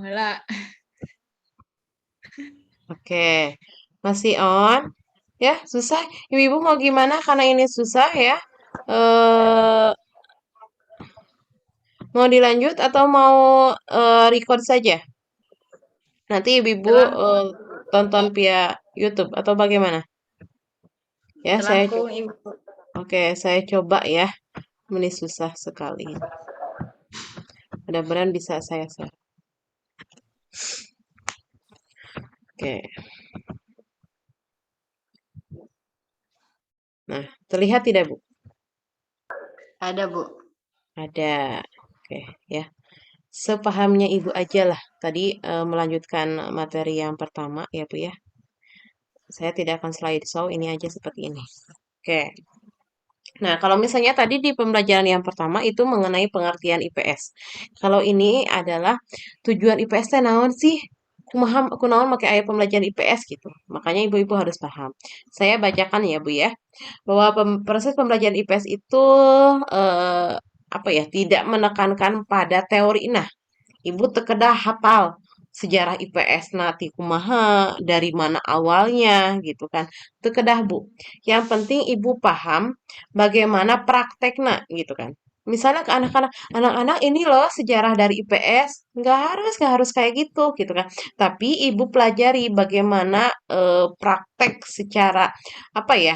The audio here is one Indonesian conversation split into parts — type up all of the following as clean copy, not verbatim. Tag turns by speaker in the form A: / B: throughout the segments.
A: Bola.
B: Oke, masih on. Ya, susah. Ibu-ibu mau gimana? Karena ini susah ya. Eh, mau dilanjut atau mau record saja? Nanti ibu-ibu
A: Telangkung,
B: tonton via YouTube atau bagaimana? Ya, saya
A: telangkung
B: coba.
A: Ibu.
B: Oke, saya coba ya. Ini susah sekali. Mudah-mudahan bisa saya share. Oke. Nah, terlihat tidak, Bu?
A: Ada, Bu.
B: Ada. Oke, ya. Sepahamnya ibu aja lah. Tadi melanjutkan materi yang pertama ya, Bu ya. Saya tidak akan slideshow, ini aja seperti ini. Oke. Nah, kalau misalnya tadi di pembelajaran yang pertama itu mengenai pengertian IPS. Kalau ini adalah tujuan IPS teh naon sih? Kunaon make aya pembelajaran IPS gitu. Makanya ibu-ibu harus paham. Saya bacakan ya, Bu ya, bahwa proses pembelajaran IPS itu eh, apa ya? Tidak menekankan pada teori. Nah, Ibu tekedah hafal sejarah IPS nanti kumaha, dari mana awalnya gitu kan. Tekedah Bu. Yang penting Ibu paham bagaimana prakteknya gitu kan. Misalnya ke anak-anak, anak-anak ini loh sejarah dari IPS, nggak harus kayak gitu kan. Tapi Ibu pelajari bagaimana praktek secara apa ya,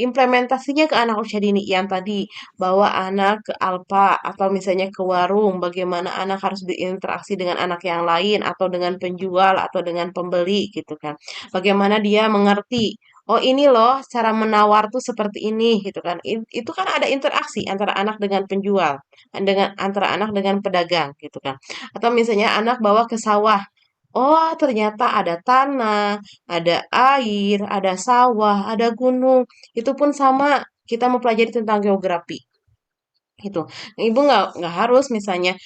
B: implementasinya ke anak usia dini yang tadi bawa anak ke Alfa atau misalnya ke warung, bagaimana anak harus berinteraksi dengan anak yang lain atau dengan penjual atau dengan pembeli gitu kan. Bagaimana dia mengerti, oh ini loh cara menawar tuh seperti ini gitu kan. Itu kan ada interaksi antara anak dengan penjual, dengan antara anak dengan pedagang gitu kan. Atau misalnya anak bawa ke sawah. Oh, ternyata ada tanah, ada air, ada sawah, ada gunung. Itu pun sama, kita mempelajari tentang geografi gitu. Ibu nggak harus misalnya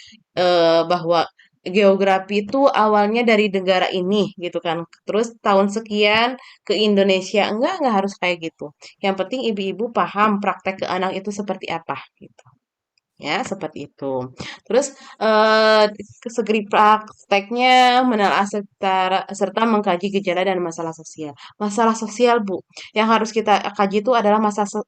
B: bahwa geografi itu awalnya dari negara ini gitu kan. Terus tahun sekian ke Indonesia. Nggak harus kayak gitu. Yang penting ibu-ibu paham praktek ke anak itu seperti apa gitu. Ya, seperti itu. Terus segi prakteknya menelaah serta mengkaji gejala dan masalah sosial. Masalah sosial, Bu. Yang harus kita kaji itu adalah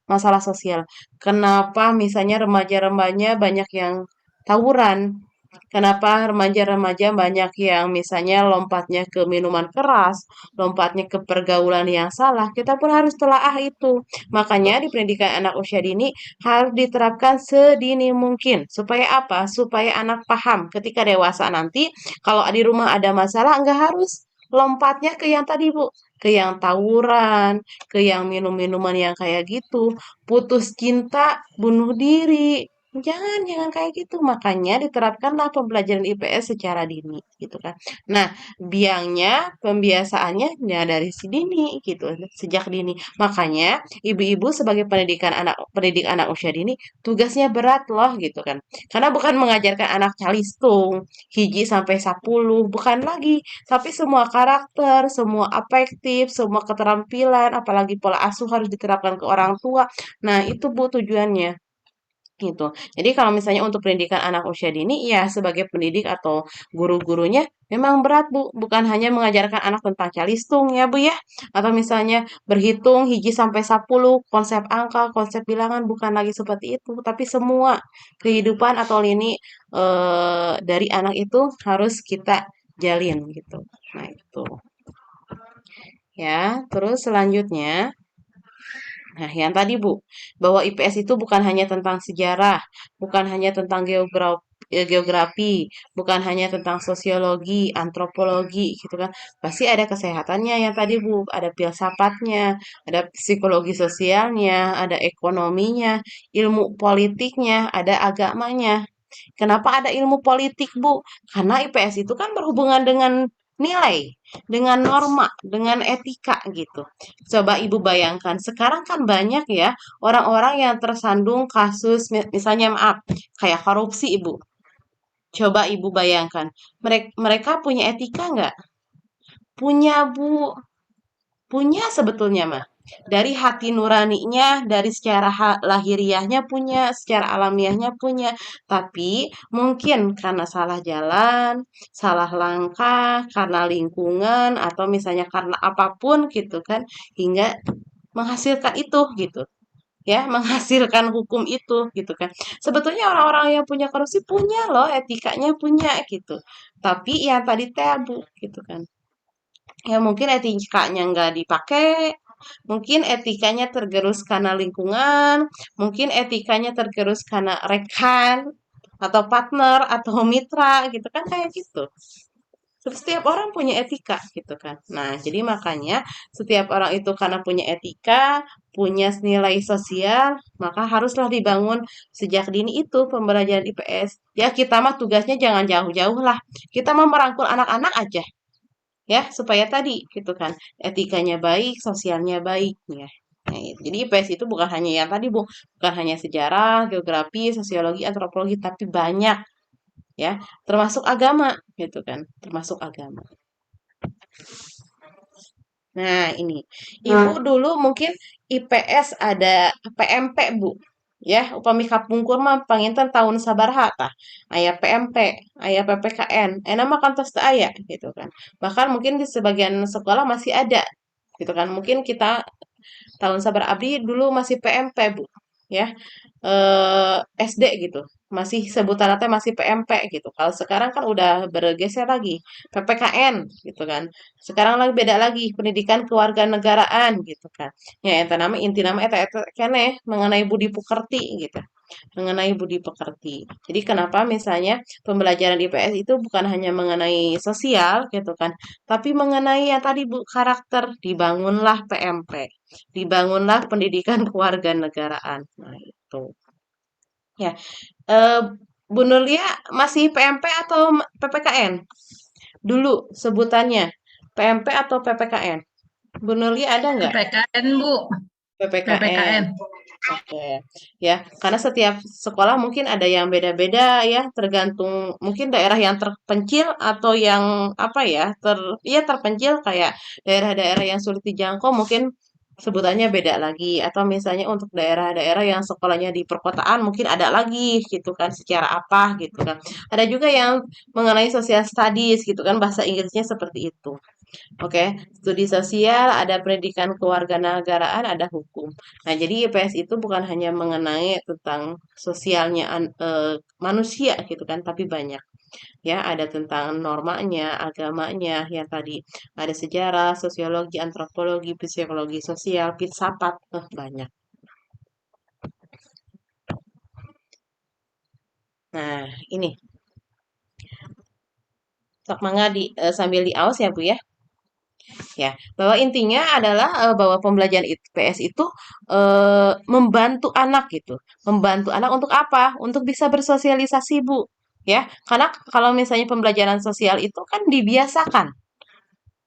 B: masalah sosial. Kenapa misalnya remaja-remaja banyak yang tawuran? Kenapa remaja-remaja banyak yang misalnya lompatnya ke minuman keras, lompatnya ke pergaulan yang salah? Kita pun harus telaah itu. Makanya di pendidikan anak usia dini harus diterapkan sedini mungkin. Supaya apa? Supaya anak paham ketika dewasa nanti kalau di rumah ada masalah nggak harus lompatnya ke yang tadi Bu, ke yang tawuran, ke yang minum-minuman yang kayak gitu, putus cinta, bunuh diri. Jangan kayak gitu. Makanya diterapkanlah pembelajaran IPS secara dini gitu kan. Nah, biangnya pembiasaannya ya dari si dini gitu, sejak dini. Makanya ibu-ibu sebagai pendidik anak usia dini tugasnya berat loh gitu kan. Karena bukan mengajarkan anak calistung, hiji sampai 10, bukan lagi, tapi semua karakter, semua afektif, semua keterampilan, apalagi pola asuh harus diterapkan ke orang tua. Nah, itu Bu tujuannya gitu. Jadi kalau misalnya untuk pendidikan anak usia dini, ya sebagai pendidik atau guru-gurunya memang berat Bu, bukan hanya mengajarkan anak tentang calistung ya Bu ya, atau misalnya berhitung hiji sampai 10, konsep angka, konsep bilangan, bukan lagi seperti itu, tapi semua kehidupan atau lini dari anak itu harus kita jalin gitu. Nah, itu. Ya, terus selanjutnya nah, yang tadi Bu, bahwa IPS itu bukan hanya tentang sejarah, bukan hanya tentang geografi, bukan hanya tentang sosiologi, antropologi, gitu kan. Pasti ada kesehatannya yang tadi Bu, ada filsafatnya, ada psikologi sosialnya, ada ekonominya, ilmu politiknya, ada agamanya. Kenapa ada ilmu politik, Bu? Karena IPS itu kan berhubungan dengan nilai, dengan norma, dengan etika gitu. Coba Ibu bayangkan, sekarang kan banyak ya orang-orang yang tersandung kasus misalnya maaf, kayak korupsi Ibu. Coba Ibu bayangkan, mereka punya etika nggak? Punya Bu, punya sebetulnya mah. Dari hati nuraninya, dari secara lahiriahnya punya, secara alamiahnya punya. Tapi mungkin karena salah jalan, salah langkah, karena lingkungan, atau misalnya karena apapun gitu kan, hingga menghasilkan itu gitu. Ya, menghasilkan hukum itu gitu kan. Sebetulnya orang-orang yang punya korupsi punya loh, etikanya punya gitu. Tapi ya tadi tabu gitu kan. Ya mungkin etikanya nggak dipakai, mungkin etikanya tergerus karena lingkungan, mungkin etikanya tergerus karena rekan atau partner atau mitra gitu kan kayak gitu. Setiap orang punya etika gitu kan. Nah, jadi makanya setiap orang itu karena punya etika, punya nilai sosial, maka haruslah dibangun sejak dini itu pembelajaran IPS. Ya, kita mah tugasnya jangan jauh-jauh lah. Kita mau merangkul anak-anak aja ya supaya tadi gitu kan etikanya baik sosialnya baik ya. Nah, jadi IPS itu bukan hanya yang tadi Bu, bukan hanya sejarah geografi sosiologi antropologi tapi banyak ya termasuk agama gitu kan termasuk agama. Nah ini Ibu dulu mungkin IPS ada PMP Bu ya upami kapungkur mah panginten tahun sabaraha tah aya PMP aya PPKN nama kantos teu aya gitu kan bahkan mungkin di sebagian sekolah masih ada gitu kan mungkin kita tahun sabar abdi dulu masih PMP Bu ya SD gitu masih sebutan teh masih PMP gitu kalau sekarang kan udah bergeser lagi PPKN gitu kan sekarang lagi beda lagi pendidikan kewarganegaraan gitu kan ya eta nama inti nama eta keneh mengenai budi pekerti gitu mengenai budi pekerti. Jadi kenapa misalnya pembelajaran IPS itu bukan hanya mengenai sosial gitu kan, tapi mengenai yang tadi Bu karakter dibangunlah PMP, dibangunlah pendidikan kewarganegaraan. Nah, itu. Ya. Eh Bu Nulia masih PMP atau PPKN? Dulu sebutannya PMP atau PPKN? Bu Nulia ada nggak?
C: PPKN, Bu.
B: PPKN.
C: PPKN.
B: Oke, ya, karena setiap sekolah mungkin ada yang beda-beda ya, tergantung mungkin daerah yang terpencil atau yang apa ya, ya terpencil kayak daerah-daerah yang sulit dijangkau mungkin sebutannya beda lagi atau misalnya untuk daerah-daerah yang sekolahnya di perkotaan mungkin ada lagi gitu kan secara apa gitu kan. Ada juga yang mengenai social studies gitu kan bahasa Inggrisnya seperti itu. Oke, studi sosial, ada pendidikan kewarganegaraan, ada hukum. Nah, jadi IPS itu bukan hanya mengenai tentang sosialnya manusia gitu kan, tapi banyak. Ya, ada tentang normanya, agamanya, yang tadi ada sejarah, sosiologi, antropologi, psikologi sosial, filsafat, banyak. Nah, ini sok mangga sambil diawas ya Bu ya. Ya, bahwa intinya adalah bahwa pembelajaran IPS itu membantu anak gitu. Membantu anak untuk apa? Untuk bisa bersosialisasi, Bu. Ya, karena kalau misalnya pembelajaran sosial itu kan dibiasakan.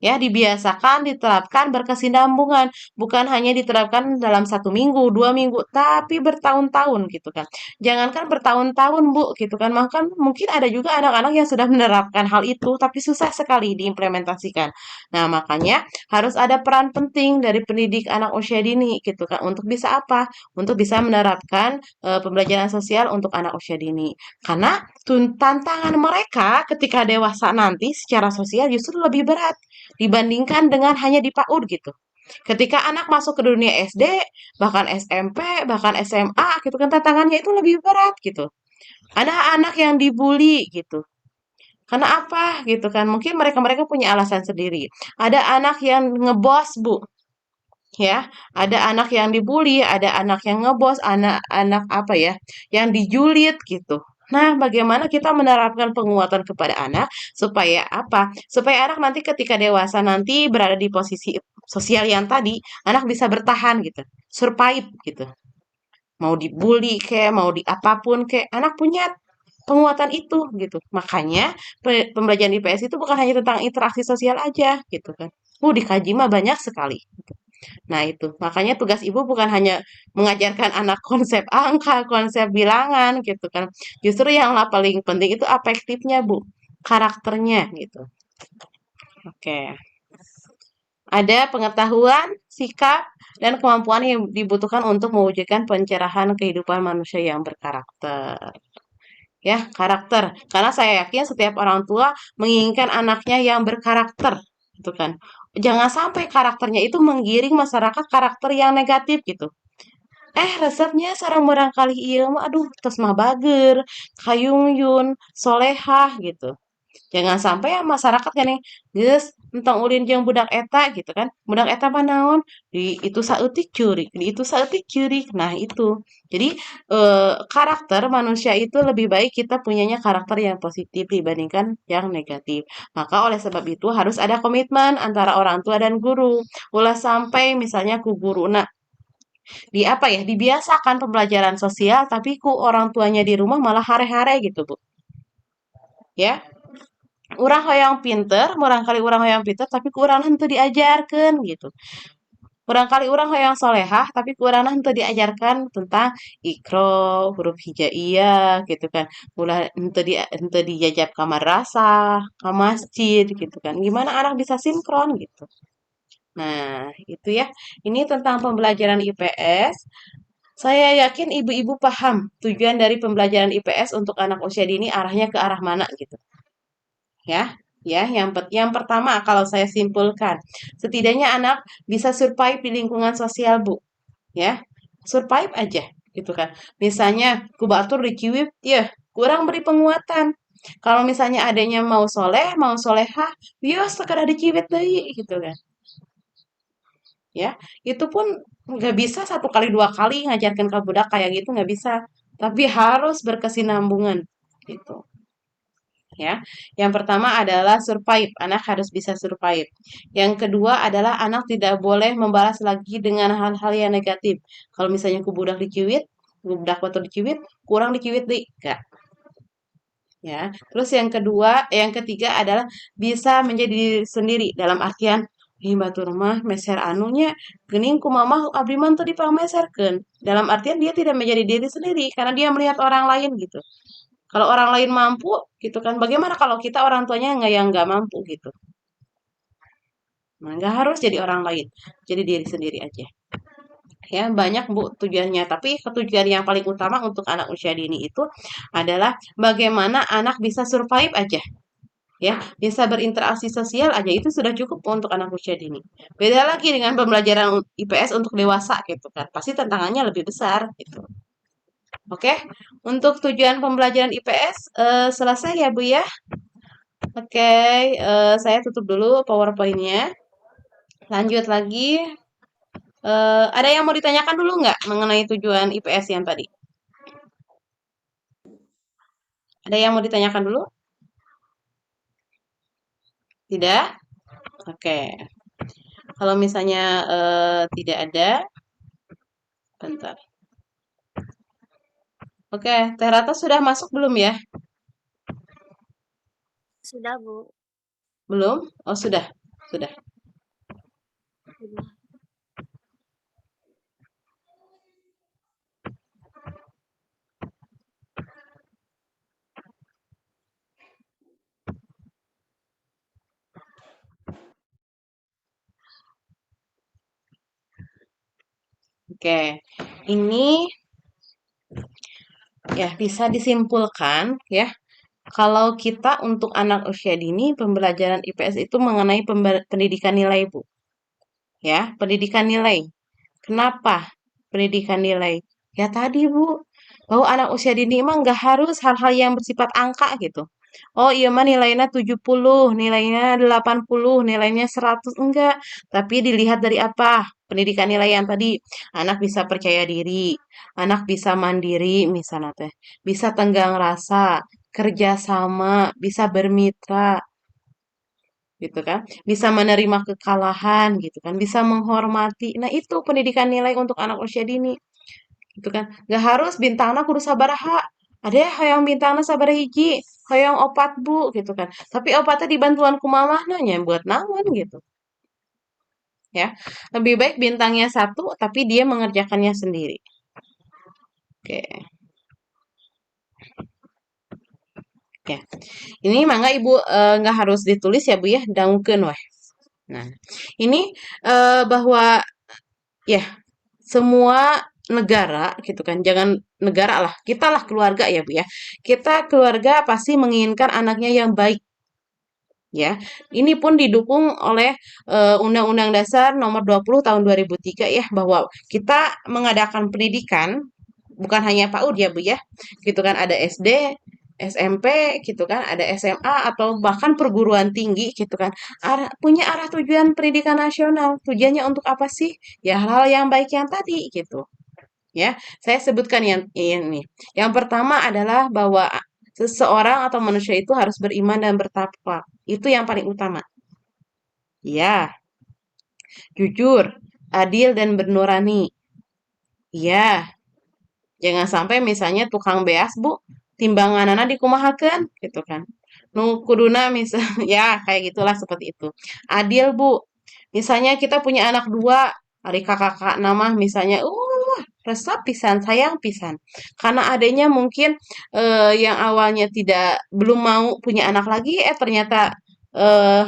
B: Ya, dibiasakan, diterapkan berkesinambungan, bukan hanya diterapkan dalam 1 minggu, 2 minggu, tapi bertahun-tahun gitu kan. Jangankan bertahun-tahun Bu, gitu kan. Maka mungkin ada juga anak-anak yang sudah menerapkan hal itu, tapi susah sekali diimplementasikan. Nah, makanya harus ada peran penting dari pendidik anak usia dini gitu kan, untuk bisa apa? Untuk bisa menerapkan pembelajaran sosial untuk anak usia dini. Karena tantangan mereka ketika dewasa nanti secara sosial justru lebih berat dibandingkan dengan hanya di PAUD gitu. Ketika anak masuk ke dunia SD, bahkan SMP, bahkan SMA gitu kan tantangannya itu lebih berat gitu. Ada anak yang dibully gitu. Karena apa gitu kan? Mungkin mereka-mereka punya alasan sendiri. Ada anak yang ngebos, Bu. Ya, ada anak yang dibully, ada anak yang ngebos, anak-anak apa ya, yang dijulit gitu. Nah, bagaimana kita menerapkan penguatan kepada anak supaya apa? Supaya anak nanti ketika dewasa nanti berada di posisi sosial yang tadi, anak bisa bertahan gitu, survive gitu. Mau dibully kayak, mau di apapun kayak, anak punya penguatan itu gitu. Makanya pembelajaran IPS itu bukan hanya tentang interaksi sosial aja gitu kan. Dikaji mah banyak sekali. Nah, itu. Makanya tugas ibu bukan hanya mengajarkan anak konsep angka, konsep bilangan gitu kan. Justru yang paling penting itu afektifnya, Bu. Karakternya gitu. Oke. Ada pengetahuan, sikap, dan kemampuan yang dibutuhkan untuk mewujudkan pencerahan kehidupan manusia yang berkarakter. Ya, karakter. Karena saya yakin setiap orang tua menginginkan anaknya yang berkarakter, gitu kan. Jangan sampai karakternya itu menggiring masyarakat karakter yang negatif gitu. Resepnya sareng barangkali ieu mah aduh tos mah bager, kayungyun, solehah gitu. Jangan sampai ya masyarakat gini, geus entong ulin jeung budak eta gitu kan. Budak eta mah naon? Di itu saeutik ceurik, di itu saeutik ceurik. Nah, itu. Jadi karakter manusia itu lebih baik kita punyanya karakter yang positif dibandingkan yang negatif. Maka oleh sebab itu harus ada komitmen antara orang tua dan guru. Ulah sampai misalnya ku guru di apa ya, dibiasakan pembelajaran sosial tapi ku orang tuanya di rumah malah hare-hare gitu, Bu. Ya, urang hoyong pinter, murangkali urang hoyong pinter tapi ku urang henteu diajarkeun gitu. Barangkali urang hoyong solehah tapi ku urang henteu diajarkan tentang ikro, huruf hijaiyah gitu kan. Ulah henteu dijajab ka madrasah, ka masjid gitu kan. Gimana anak bisa sinkron gitu. Nah, itu ya. Ini tentang pembelajaran IPS. Saya yakin ibu-ibu paham tujuan dari pembelajaran IPS untuk anak usia dini arahnya ke arah mana gitu. Ya, ya, yang pertama kalau saya simpulkan, setidaknya anak bisa survive di lingkungan sosial, Bu. Ya, survive aja gitu kan. Misalnya kubatur di Ciwip, ya, kurang beri penguatan. Kalau misalnya adanya mau soleh, mau solehah, ya sekedar di Ciwit deui gitu kan. Ya, itu pun nggak bisa satu kali dua kali ngajarkan ke budak kayak gitu nggak bisa, tapi harus berkesinambungan gitu. Ya, yang pertama adalah survive, anak harus bisa survive. Yang kedua adalah anak tidak boleh membalas lagi dengan hal-hal yang negatif. Kalau misalnya ku budak diciwit, budak waktu diciwit, kurang diciwit deh, enggak. Ya, terus yang ketiga adalah bisa menjadi diri sendiri dalam artian ih batur mah meser anunya geuning ku mamah abdi mah teu dipangmeserkeun. Dalam artian dia tidak menjadi diri sendiri karena dia melihat orang lain gitu. Kalau orang lain mampu gitu kan, bagaimana kalau kita orang tuanya nggak yang nggak mampu gitu. Nah, nggak harus jadi orang lain, jadi diri sendiri aja. Ya, banyak Bu tujuannya, tapi tujuan yang paling utama untuk anak usia dini itu adalah bagaimana anak bisa survive aja. Ya, bisa berinteraksi sosial aja itu sudah cukup untuk anak usia dini. Beda lagi dengan pembelajaran IPS untuk dewasa gitu kan. Pasti tantangannya lebih besar gitu. Oke, untuk tujuan pembelajaran IPS selesai ya Bu ya. Oke, saya tutup dulu PowerPoint-nya. Lanjut lagi. Ada yang mau ditanyakan dulu nggak mengenai tujuan IPS yang tadi? Ada yang mau ditanyakan dulu? Tidak? Oke. Kalau misalnya tidak ada, bentar. Oke, Teh Rata sudah masuk belum ya?
A: Sudah, Bu.
B: Belum? Oh, sudah. Sudah.
A: Sudah.
B: Oke. Ini ya bisa disimpulkan ya. Kalau kita untuk anak usia dini, pembelajaran IPS itu mengenai pendidikan nilai, Bu. Ya, pendidikan nilai. Kenapa pendidikan nilai? Ya tadi, Bu. Bahwa anak usia dini emang nggak harus hal-hal yang bersifat angka gitu. Oh iya mah nilainya 70, nilainya 80, nilainya 100. Enggak. Tapi dilihat dari apa? Pendidikan nilai yang tadi. Anak bisa percaya diri, anak bisa mandiri misalnya teh. Bisa tenggang rasa, kerjasama, bisa bermitra gitu kan. Bisa menerima kekalahan gitu kan. Bisa menghormati. Nah itu pendidikan nilai untuk anak usia dini gitu kan. Gak harus bintangna kudu sabaraha. Ada ya hoyong bintangna sabaraha hiji, hoyong opat Bu gitu kan. Tapi opatnya dibantuan ku mamahna nya buat naon gitu. Ya, lebih baik bintangnya satu tapi dia mengerjakannya sendiri. Oke, ya. Ini mangga Ibu nggak harus ditulis ya Bu ya, daungkeun weh. Nah, ini bahwa ya semua negara gitu kan, jangan negara lah, kita lah keluarga ya Bu ya. Kita keluarga pasti menginginkan anaknya yang baik ya. Ini pun didukung oleh Undang-Undang Dasar Nomor 20 Tahun 2003 ya, bahwa kita mengadakan pendidikan bukan hanya PAUD ya Bu ya. Gitu kan, ada SD, SMP gitu kan, ada SMA atau bahkan perguruan tinggi gitu kan. Punya arah tujuan pendidikan nasional. Tujuannya untuk apa sih? Ya hal-hal yang baik yang tadi gitu. Ya, saya sebutkan yang ini. Yang pertama adalah bahwa seseorang atau manusia itu harus beriman dan bertakwa. Itu yang paling utama. Ya, jujur, adil dan bernurani. Ya, jangan sampai misalnya tukang beas, Bu, timbanganana dikumahakeun gitu kan. Nu kuduna misal ya kayak gitulah seperti itu. Adil, Bu. Misalnya kita punya anak dua, hari kakak nama misalnya, resep pisan, sayang pisan. Karena adanya mungkin yang awalnya tidak belum mau punya anak lagi, ternyata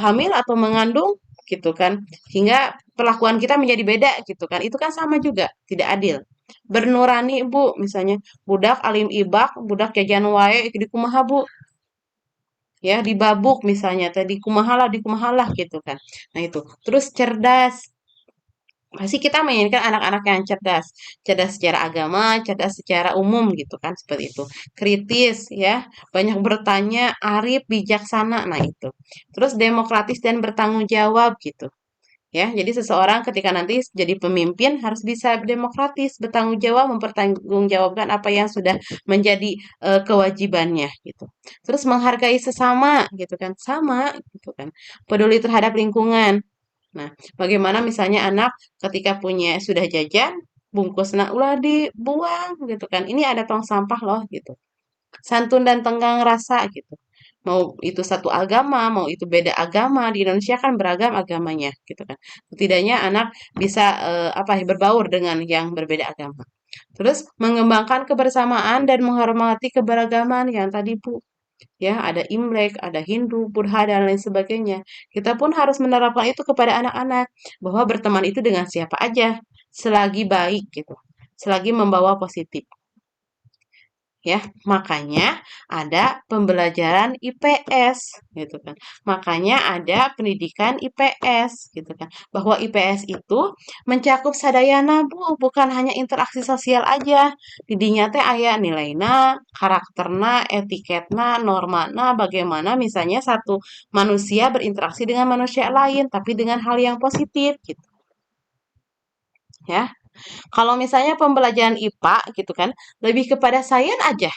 B: hamil atau mengandung gitu kan. Hingga perlakuan kita menjadi beda gitu kan. Itu kan sama juga, tidak adil. Bernurani Bu, misalnya budak alim ibak, budak jajan wae di kumaha Bu, ya dibabuk misalnya tadi kumahalah gitu kan. Nah itu. Terus cerdas. Pasti kita menginginkan anak-anak yang cerdas, cerdas secara agama, cerdas secara umum gitu kan, seperti itu. Kritis ya, banyak bertanya, arif, bijaksana, nah itu. Terus demokratis dan bertanggung jawab gitu. Ya, jadi seseorang ketika nanti jadi pemimpin harus bisa demokratis, bertanggung jawab, mempertanggungjawabkan apa yang sudah menjadi kewajibannya gitu. Terus menghargai sesama gitu kan, sama gitu kan. Peduli terhadap lingkungan. Nah, bagaimana misalnya anak ketika punya sudah jajan, bungkusnya ulah dibuang gitu kan. Ini ada tong sampah loh gitu. Santun dan tenggang rasa gitu. Mau itu satu agama, mau itu beda agama, di Indonesia kan beragam agamanya gitu kan. Setidaknya anak bisa apa ya berbaur dengan yang berbeda agama. Terus mengembangkan kebersamaan dan menghormati keberagaman yang tadi Bu. Ya, ada Imlek, ada Hindu, Buddha, dan lain sebagainya. Kita pun harus menerapkan itu kepada anak-anak, bahwa berteman itu dengan siapa aja, selagi baik gitu, selagi membawa positif. Ya, makanya ada pembelajaran IPS gitu kan. Makanya ada pendidikan IPS gitu kan. Bahwa IPS itu mencakup sadayana Bu, bukan hanya interaksi sosial aja. Didinya teh aya nilainya, karakterna, etiketna, normana, bagaimana misalnya satu manusia berinteraksi dengan manusia lain tapi dengan hal yang positif gitu ya. Kalau misalnya pembelajaran IPA gitu kan, lebih kepada sains aja.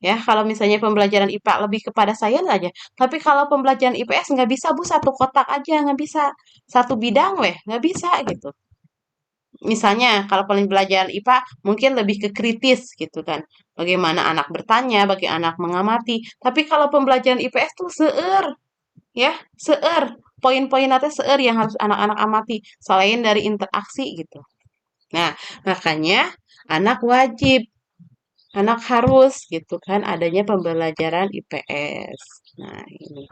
B: Ya, kalau misalnya pembelajaran IPA lebih kepada sains aja. Tapi kalau pembelajaran IPS nggak bisa, Bu, satu kotak aja, nggak bisa. Satu bidang, weh, nggak bisa gitu. Misalnya, kalau pembelajaran IPA mungkin lebih ke kritis gitu kan. Bagaimana anak bertanya, bagi anak mengamati. Tapi kalau pembelajaran IPS tuh seueur, ya, seueur. Poin-poin nanti seueur yang harus anak-anak amati. Selain dari interaksi gitu. Nah, makanya anak wajib anak harus gitu kan adanya pembelajaran IPS. Nah, ini.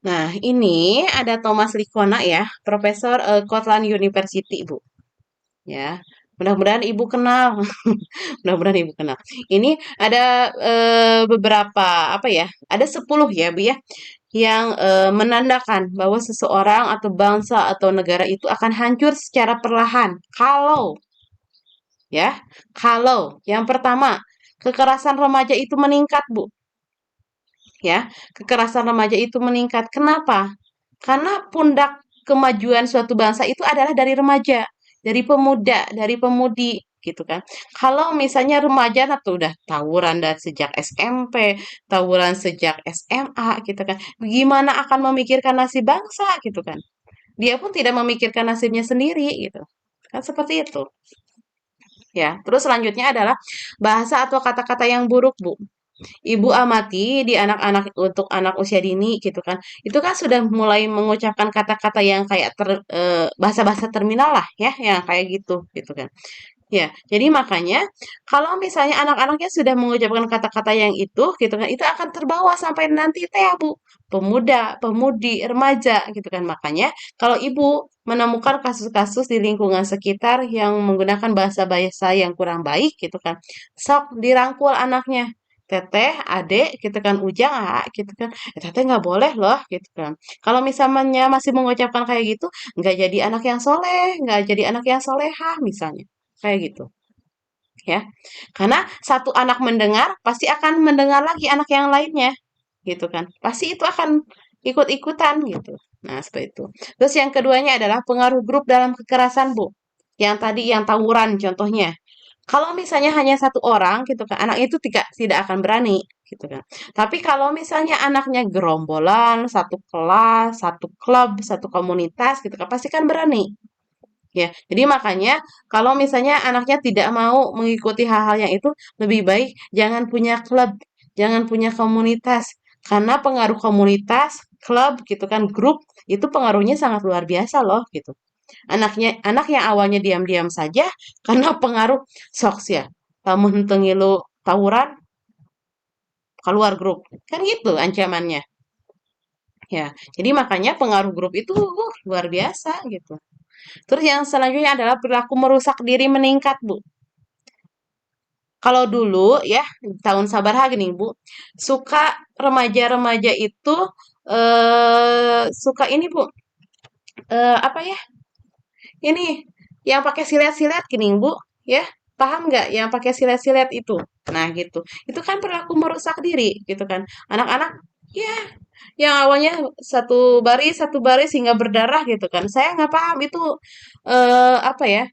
B: Nah, ini ada Thomas Likona ya, Profesor Cortland University, Bu. Ya. Mudah-mudahan Ibu kenal. Mudah-mudahan Ibu kenal. Ini ada beberapa apa ya? Ada 10 ya, Bu ya, yang menandakan bahwa seseorang atau bangsa atau negara itu akan hancur secara perlahan ya, kalau yang pertama kekerasan remaja itu meningkat, Bu. Ya, kekerasan remaja itu meningkat. Kenapa? Karena pundak kemajuan suatu bangsa itu adalah dari remaja, dari pemuda, dari pemudi gitu kan. Kalau misalnya remaja atau udah tawuran dari sejak SMP, tawuran sejak SMA gitu kan. Gimana akan memikirkan nasib bangsa gitu kan. Dia pun tidak memikirkan nasibnya sendiri gitu. Kan seperti itu. Ya, terus selanjutnya adalah bahasa atau kata-kata yang buruk, Bu. Ibu amati di anak-anak untuk anak usia dini gitu kan. Itu kan sudah mulai mengucapkan kata-kata yang kayak bahasa-bahasa terminal lah ya, yang kayak gitu gitu kan. Ya, jadi makanya kalau misalnya anak-anaknya sudah mengucapkan kata-kata yang itu, gitu kan, itu akan terbawa sampai nanti teh ya, Bu, pemuda, pemudi, remaja, gitu kan. Makanya kalau Ibu menemukan kasus-kasus di lingkungan sekitar yang menggunakan bahasa-bahasa yang kurang baik, gitu kan, sok dirangkul anaknya. Teteh, adek, gitu kan, ujang, gitu kan. Teteh nggak boleh loh, gitu kan. Kalau misalnya masih mengucapkan kayak gitu, nggak jadi anak yang soleh, nggak jadi anak yang solehah, misalnya. Kayak gitu, ya. Karena satu anak mendengar, pasti akan mendengar lagi anak yang lainnya, gitu kan. Pasti itu akan ikut-ikutan gitu. Nah, seperti itu. Terus yang keduanya adalah pengaruh grup dalam kekerasan, Bu. Yang tadi yang tawuran contohnya. Kalau misalnya hanya satu orang gitu kan, anak itu tidak akan berani gitu kan. Tapi kalau misalnya anaknya gerombolan, satu kelas, satu klub, satu komunitas gitu kan, pasti kan berani. Ya, jadi makanya kalau misalnya anaknya tidak mau mengikuti hal-hal yang itu, lebih baik jangan punya klub, jangan punya komunitas. Karena pengaruh komunitas, klub gitu kan, grup, itu pengaruhnya sangat luar biasa loh gitu. Anak yang awalnya diam-diam saja, karena pengaruh soks ya. Lamun tengilu tawuran, keluar grup. Kan gitu ancamannya. Ya, jadi makanya pengaruh grup itu luar biasa gitu. Terus yang selanjutnya adalah perilaku merusak diri meningkat, Bu. Kalau dulu ya, tahun sabar gini, Bu, suka remaja-remaja itu suka ini, Bu, apa ya? Ini yang pakai silet-silet gini, Bu, ya. Paham nggak yang pakai silet-silet itu? Nah, gitu. Itu kan perilaku merusak diri, gitu kan. Anak-anak, ya, yang awalnya satu baris hingga berdarah gitu kan. Saya nggak paham itu apa ya?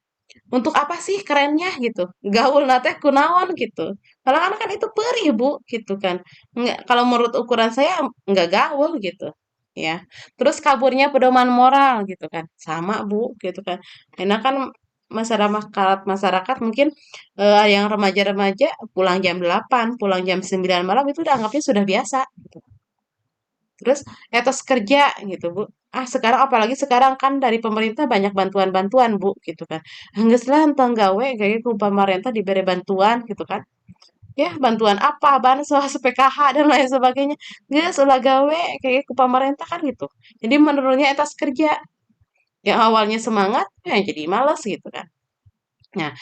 B: Untuk apa sih kerennya gitu? Gaul nate kunaon gitu. Kadang-kadang kan itu perih, Bu, gitu kan. Nggak, kalau menurut ukuran saya nggak gaul gitu. Ya. Terus kaburnya pedoman moral gitu kan. Sama, Bu, gitu kan. Karena kan masyarakat mungkin yang remaja-remaja pulang jam 8, pulang jam 9 malam itu udah anggapnya sudah biasa gitu. Terus etos kerja gitu, Bu. Ah, sekarang apalagi sekarang kan dari pemerintah banyak bantuan-bantuan, Bu, gitu kan. Geus lah henteu gawe kayak ku pemerintah diberi bantuan gitu kan. Ya, bantuan apa? Bansos, PKH dan lain sebagainya. Geus ulah gawe kayak ku pemerintah kan gitu. Jadi menurunnya etos kerja. Yang awalnya semangat, ya jadi malas gitu kan. Nah,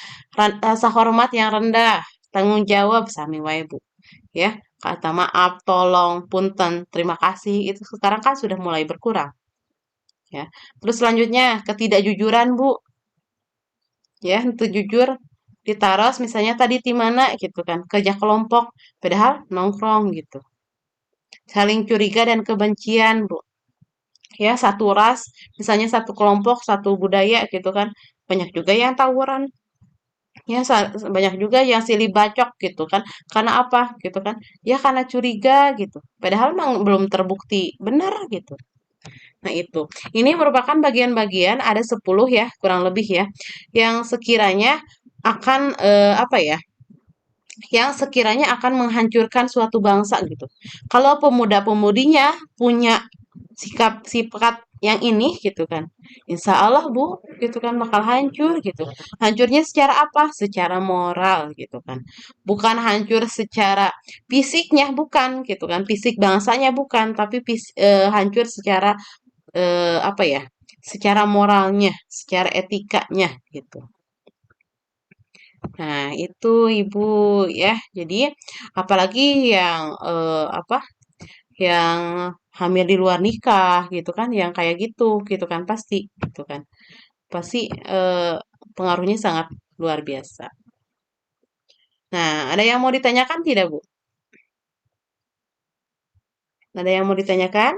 B: rasa hormat yang rendah, tanggung jawab sami wae, Bu. Ya, kata maaf, tolong, punten, terima kasih itu sekarang kan sudah mulai berkurang. Ya. Terus selanjutnya ketidakjujuran, Bu. Ya, itu jujur ditaros misalnya tadi di mana gitu kan, kerja kelompok padahal nongkrong gitu. Saling curiga dan kebencian, Bu. Ya, satu ras, misalnya satu kelompok, satu budaya gitu kan. Banyak juga yang tawuran. Ya, banyak juga yang silih bacok gitu kan. Karena apa gitu kan? Ya karena curiga gitu. Padahal memang belum terbukti benar gitu. Nah, itu. Ini merupakan bagian-bagian ada 10 ya, kurang lebih ya, yang sekiranya akan apa ya? Yang sekiranya akan menghancurkan suatu bangsa gitu. Kalau pemuda-pemudinya punya sikap sifat yang ini gitu kan. Insya Allah Bu, gitu kan bakal hancur gitu. Hancurnya secara apa? Secara moral gitu kan. Bukan hancur secara fisiknya bukan gitu kan. Fisik bangsanya bukan, tapi hancur secara apa ya, secara moralnya, secara etikanya gitu. Nah, itu Ibu ya. Jadi apalagi yang apa? Yang hamil di luar nikah gitu kan, yang kayak gitu kan pasti gitu kan. Pasti pengaruhnya sangat luar biasa. Nah, ada yang mau ditanyakan tidak, Bu? Ada yang mau ditanyakan?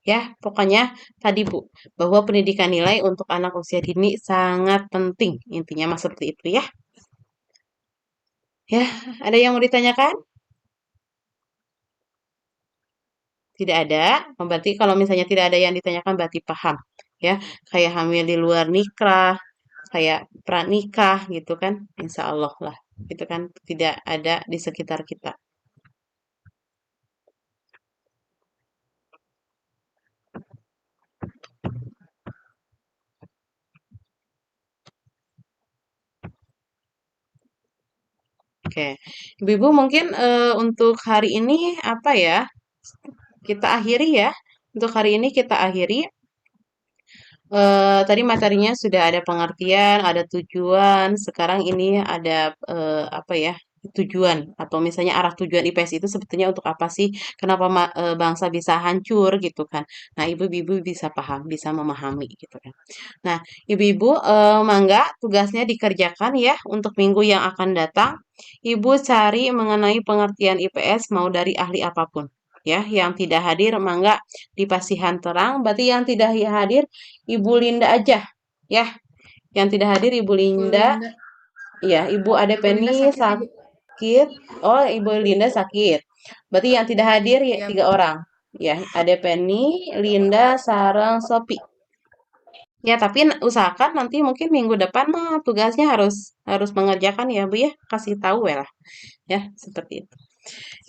B: Ya, pokoknya tadi Bu, bahwa pendidikan nilai untuk anak usia dini sangat penting. Intinya mah seperti itu ya. Ya, ada yang mau ditanyakan? Tidak ada. Berarti kalau misalnya tidak ada yang ditanyakan berarti paham. Ya, kayak hamil di luar nikah, kayak pranikah gitu kan. Insya Allah lah. Gitu kan tidak ada di sekitar kita. Oke. Ibu-ibu mungkin untuk hari ini apa ya? Kita akhiri ya. Untuk hari ini kita akhiri. Tadi materinya sudah ada pengertian, ada tujuan. Sekarang ini ada apa ya? Tujuan atau misalnya arah tujuan IPS itu sebetulnya untuk apa sih? Kenapa bangsa bisa hancur gitu kan? Nah, ibu-ibu bisa paham, bisa memahami gitu kan. Nah, ibu-ibu, mangga tugasnya dikerjakan ya untuk minggu yang akan datang. Ibu cari mengenai pengertian IPS mau dari ahli apapun. Ya, yang tidak hadir mangga di pasihan terang. Berarti yang tidak hadir Ibu Linda aja. Ya, yang tidak hadir Ibu
C: Bu
B: Linda.
C: Linda.
B: Ya, Ibu Ade
C: Bu Linda
B: Penny
C: sakit, Ibu.
B: sakit. Oh, Ibu Linda sakit. Berarti yang tidak hadir ya,
C: Ya,
B: 3 orang. Ya, Ade Penny, Linda, sarang Sopi. Ya, tapi usahakan nanti mungkin minggu depan mah tugasnya harus harus mengerjakan ya, Bu ya. Kasih tahu ya lah. Ya, seperti itu.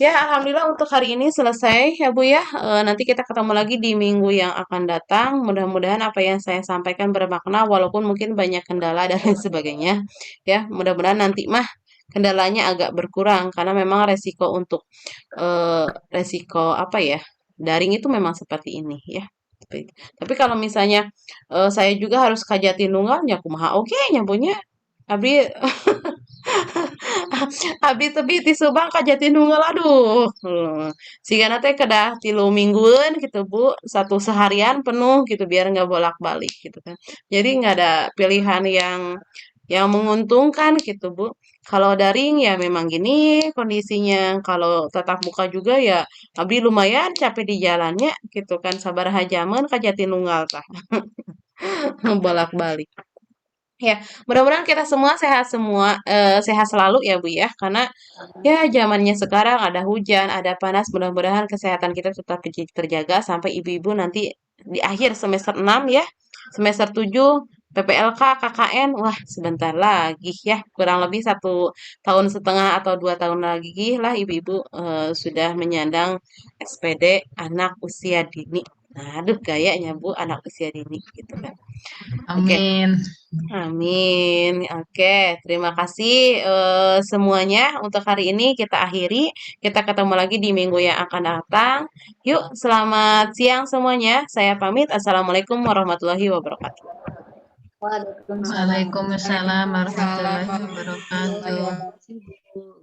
B: Ya, alhamdulillah untuk hari ini selesai ya, Bu ya. Nanti kita ketemu lagi di minggu yang akan datang. Mudah-mudahan apa yang saya sampaikan bermakna walaupun mungkin banyak kendala dan lain sebagainya. Ya, mudah-mudahan nanti mah kendalanya agak berkurang karena memang resiko untuk resiko apa ya? Daring itu memang seperti ini ya. Tapi kalau misalnya saya juga harus kajatin nunggal nya kumaha oge nya punya. Abdi abdi tebi ti Subang ka Jatinunggal aduh. Sigana teh kedah 3 mingguan gitu Bu, satu seharian penuh gitu biar nggak bolak-balik gitu kan. Jadi nggak ada pilihan yang menguntungkan gitu Bu. Kalau daring ya memang gini kondisinya. Kalau tatap muka juga ya abdi lumayan capek di jalannya gitu kan. Sabaraha jaman ka Jatinunggal tah. Bolak-balik. Ya, mudah-mudahan kita semua sehat selalu ya Bu ya. Karena ya zamannya sekarang ada hujan, ada panas. Mudah-mudahan kesehatan kita tetap terjaga sampai ibu-ibu nanti di akhir semester 6 ya. Semester 7 PPLK, KKN. Wah, sebentar lagi ya. Kurang lebih 1,5 tahun atau 2 tahun lagi lah ibu-ibu sudah menyandang SPD anak usia dini. Nah, aduh gayanya Bu anak usia dini gitu kan. Oke.
C: amin.
B: Amin. Oke, terima kasih semuanya untuk hari ini kita akhiri. Kita ketemu lagi di minggu yang akan datang. Yuk, selamat siang semuanya. Saya pamit. Assalamualaikum warahmatullahi wabarakatuh.
A: Waalaikumsalam.
C: Waalaikumsalam
A: Waalaikumsalam.
C: warahmatullahi
A: Terima
C: wabarakatuh.
A: kasih, Bu.